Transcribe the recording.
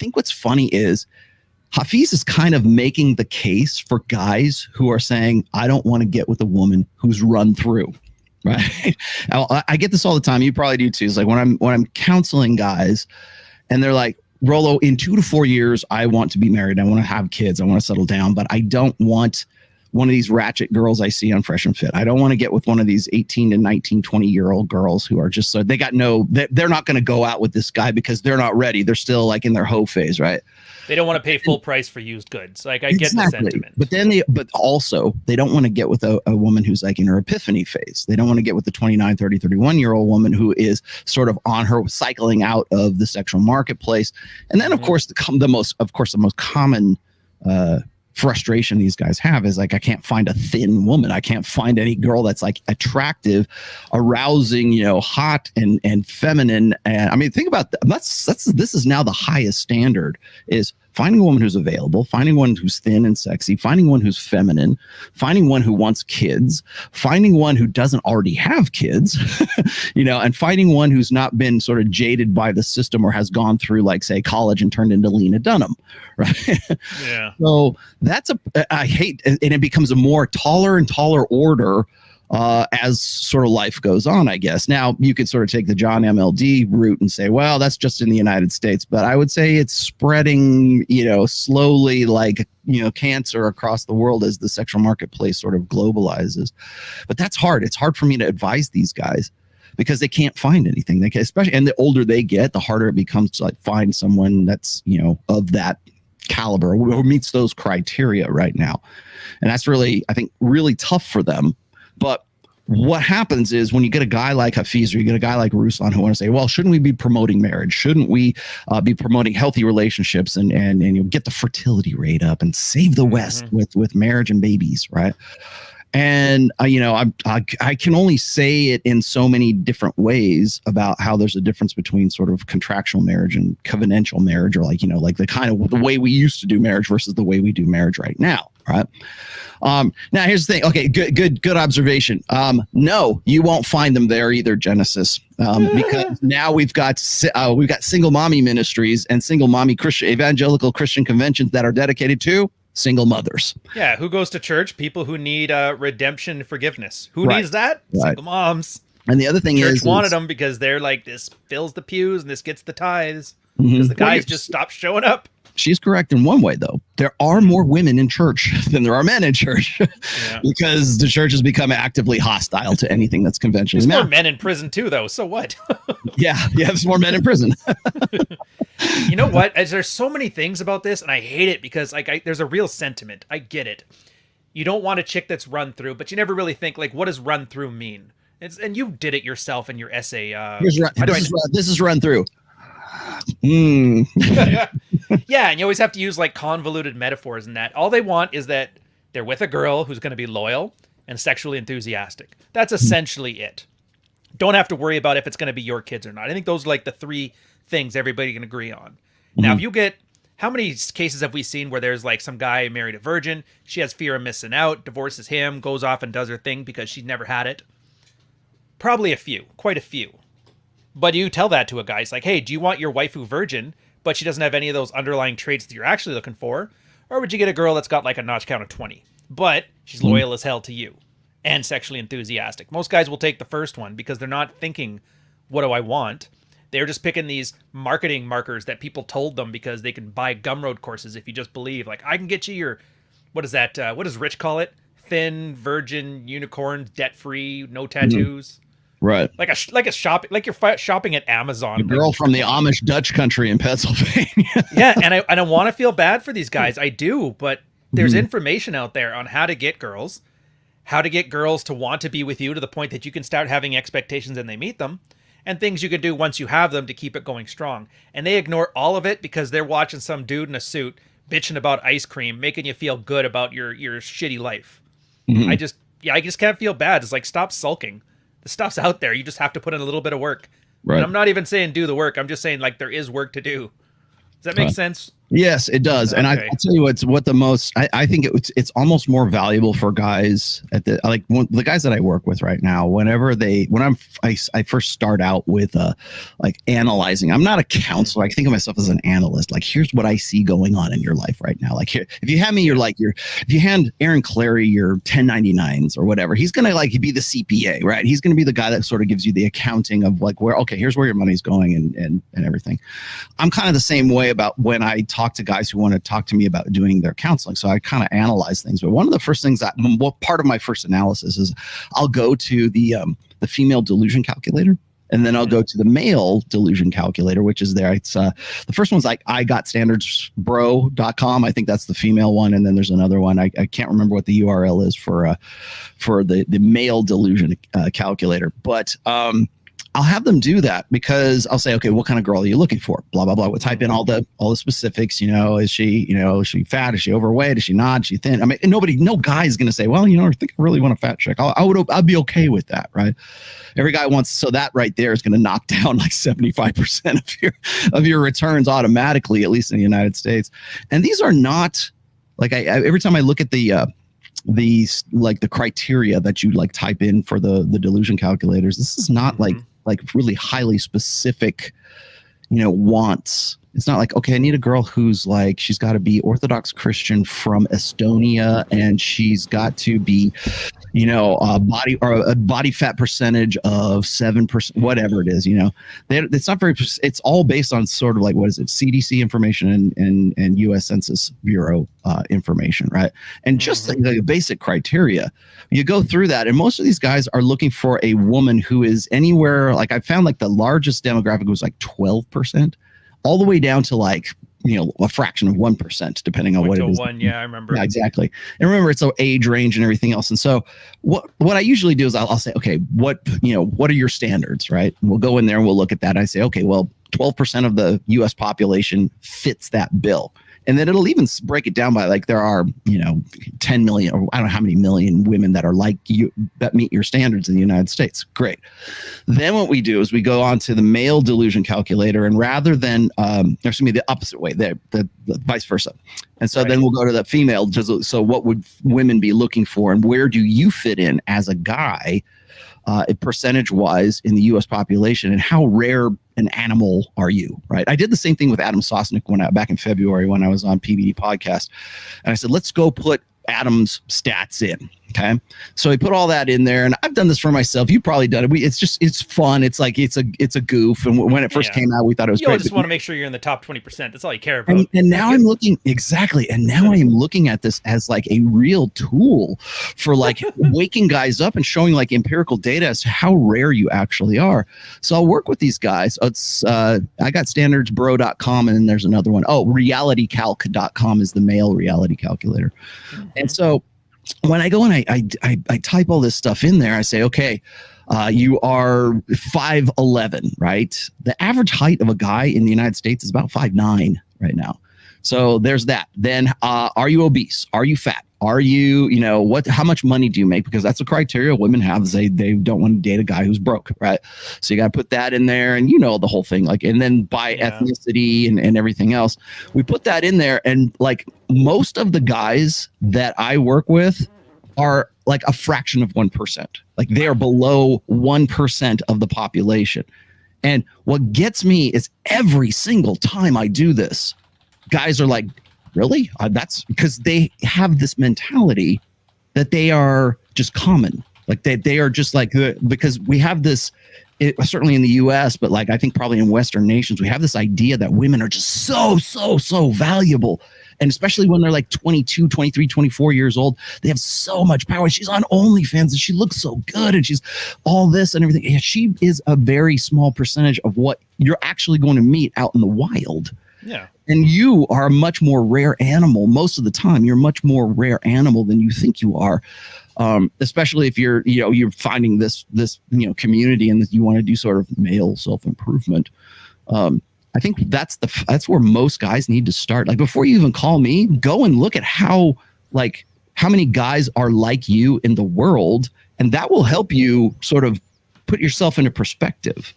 think what's funny is Hafiz is kind of making the case for guys who are saying, I don't want to get with a woman who's run through. Right. I get this all the time. You probably do too. It's like when I'm counseling guys and they're like, Rolo, in 2 to 4 years, I want to be married. I want to have kids. I want to settle down, but I don't want one of these ratchet girls I see on Fresh and Fit. I don't want to get with one of these 18 to 19, 20-year-old girls who are just so they're not going to go out with this guy because they're not ready. They're still like in their hoe phase, right? They don't want to pay full price for used goods. Like I get the sentiment. But also they don't want to get with a woman who's like in her epiphany phase. They don't want to get with the 29, 30, 31-year-old woman who is sort of on her cycling out of the sexual marketplace. And then of course the most common frustration these guys have is like, I can't find a thin woman. I can't find any girl that's like attractive, arousing, hot and feminine. And I mean, think about that. This is now the highest standard, is finding a woman who's available, finding one who's thin and sexy, finding one who's feminine, finding one who wants kids, finding one who doesn't already have kids, and finding one who's not been sort of jaded by the system or has gone through, like, say, college and turned into Lena Dunham, right? Yeah. So I hate, and it becomes a more taller and taller order as sort of life goes on, I guess. Now, you could sort of take the John MLD route and say, well, that's just in the United States. But I would say it's spreading, slowly like, cancer across the world as the sexual marketplace sort of globalizes. But that's hard. It's hard for me to advise these guys because they can't find anything. They can, especially, and the older they get, the harder it becomes to like find someone that's, of that caliber who meets those criteria right now. And that's really, I think, really tough for them. But what happens is when you get a guy like Hafiz or you get a guy like Ruslan who want to say, well, shouldn't we be promoting marriage? Shouldn't we be promoting healthy relationships and get the fertility rate up and save the West with marriage and babies, right? And I can only say it in so many different ways about how there's a difference between sort of contractual marriage and covenantal marriage, or like the kind of the way we used to do marriage versus the way we do marriage right now. Right. Now here's the thing. Okay, good observation. No, you won't find them there either, Genesis, because now we've got single mommy ministries and single mommy evangelical Christian conventions that are dedicated to single mothers. Yeah, who goes to church? People who need redemption and forgiveness. Who needs that? Right. Single moms. And the other thing Church wanted them because they're like, this fills the pews and this gets the tithes because the guys just stopped showing up. She's correct in one way, though. There are more women in church than there are men in church because the church has become actively hostile to anything that's conventional. There's more men in prison, too, though. So what? Yeah, there's more men in prison. You know what? There's so many things about this, and I hate it because there's a real sentiment. I get it. You don't want a chick that's run through, but you never really think, like, what does run through mean? And you did it yourself in your essay. This is run through. Yeah, and you always have to use like convoluted metaphors in that. All they want is that they're with a girl who's going to be loyal and sexually enthusiastic. That's essentially it. Don't have to worry about if it's going to be your kids or not. I think those are like the 3 things everybody can agree on. Now, if you get, how many cases have we seen where there's like some guy married a virgin, she has fear of missing out, divorces him, goes off and does her thing because she's never had it? Probably a few, quite a few. But you tell that to a guy, it's like, hey, do you want your waifu virgin, but she doesn't have any of those underlying traits that you're actually looking for? Or would you get a girl that's got like a notch count of 20, but she's loyal as hell to you and sexually enthusiastic? Most guys will take the first one because they're not thinking, what do I want? They're just picking these marketing markers that people told them because they can buy Gumroad courses if you just believe. Like, I can get you your, what is that? What does Rich call it? Thin, virgin, unicorn, debt-free, no tattoos. Right. Like a shopping, like you're shopping at Amazon. A girl from the Amish Dutch country in Pennsylvania. Yeah, and I want to feel bad for these guys. I do, but there's information out there on how to get girls to want to be with you to the point that you can start having expectations and they meet them, and things you can do once you have them to keep it going strong. And they ignore all of it because they're watching some dude in a suit bitching about ice cream, making you feel good about your shitty life. I just can't feel bad. It's like, stop sulking. The stuff's out there. You just have to put in a little bit of work. Right. And I'm not even saying do the work. I'm just saying, like, there is work to do. Does that make sense? Yes, it does. And Okay. I'll tell you what the most, I think it's almost more valuable for guys at the guys that I work with right now, when I first start out with like analyzing. I'm not a counselor. I think of myself as an analyst. Like, here's what I see going on in your life right now. Like, here, if you hand me if you hand Aaron Clary your 1099s or whatever, he's going to like be the CPA, right? He's going to be the guy that sort of gives you the accounting of like here's where your money's going and everything. I'm kind of the same way about when I talk to guys who want to talk to me about doing their counseling. So I kind of analyze things. But one of the first things part of my first analysis is I'll go to the female delusion calculator. And then I'll go to the male delusion calculator, which is there. It's the first one's like IGotStandardsBro.com. I think that's the female one. And then there's another one. I can't remember what the URL is for the male delusion calculator. But I'll have them do that because I'll say, okay, what kind of girl are you looking for? Blah, blah, blah. We'll type in all the specifics. Is she fat? Is she overweight? Is she not? Is she thin? I mean, no guy is going to say, well, I think I really want a fat chick. I'd be okay with that, right? Every guy wants, so that right there is going to knock down like 75% of your returns automatically, at least in the United States. And these are not like, every time I look at the criteria that you like type in for the delusion calculators, this is not like really highly specific, wants. It's not like, okay, I need a girl who's like, she's got to be Orthodox Christian from Estonia, and she's got to be, a body fat percentage of 7%, whatever it is. It's not very. It's all based on sort of like, what is it, CDC information and U.S. Census Bureau information, right? And just like the basic criteria, you go through that, and most of these guys are looking for a woman who is anywhere. Like I found, like the largest demographic was like 12%. All the way down to like, a fraction of 1%, depending on what it is. Yeah, I remember. Yeah, exactly. And remember, it's age range and everything else. And so what I usually do is I'll say, okay, what are your standards, right? And we'll go in there and we'll look at that. And I say, okay, well, 12% of the US population fits that bill. And then it'll even break it down by like, there are, 10 million, or I don't know how many million women that are like you, that meet your standards in the United States. Great. Then what we do is we go on to the male delusion calculator, and rather than, the opposite way, the vice versa. And so then we'll go to the female. So what would women be looking for, and where do you fit in as a guy, percentage wise in the US population, and how rare an animal are you, right? I did the same thing with Adam Sosnick back in February when I was on PBD podcast. And I said, let's go put Adam's stats in. Okay. So we put all that in there, and I've done this for myself. You've probably done it. It's fun. It's like, it's a goof. And when it first came out, we thought it was great. You just want to make sure you're in the top 20%. That's all you care about. And now I'm looking exactly. And now I am looking at this as like a real tool for like waking guys up and showing like empirical data as to how rare you actually are. So I'll work with these guys. It's IGotStandardsBro.com, and then there's another one. Oh, realitycalc.com is the male reality calculator. And so when I go and I type all this stuff in there, I say, okay, you are 5'11", right? The average height of a guy in the United States is about 5'9" right now. So there's that. Then are you obese? Are you fat? Are you, how much money do you make? Because that's a criteria women have, is they don't want to date a guy who's broke, right? So you got to put that in there, and the whole thing, like, and then by ethnicity and everything else, we put that in there. And like most of the guys that I work with are like a fraction of 1%. Like they are below 1% of the population. And what gets me is every single time I do this, guys are like, really? That's because they have this mentality that they are just common. Like they are just like, because we have this, certainly in the US, but like I think probably in Western nations, we have this idea that women are just so valuable. And especially when they're like 22, 23, 24 years old, they have so much power. She's on OnlyFans and she looks so good and she's all this and everything. And she is a very small percentage of what you're actually going to meet out in the wild. Yeah. And you are a much more rare animal. Most of the time, you're a much more rare animal than you think you are. Especially if you're finding this community and that you want to do sort of male self-improvement. I think that's where most guys need to start. Like before you even call me, go and look at how many guys are like you in the world, and that will help you sort of put yourself into perspective.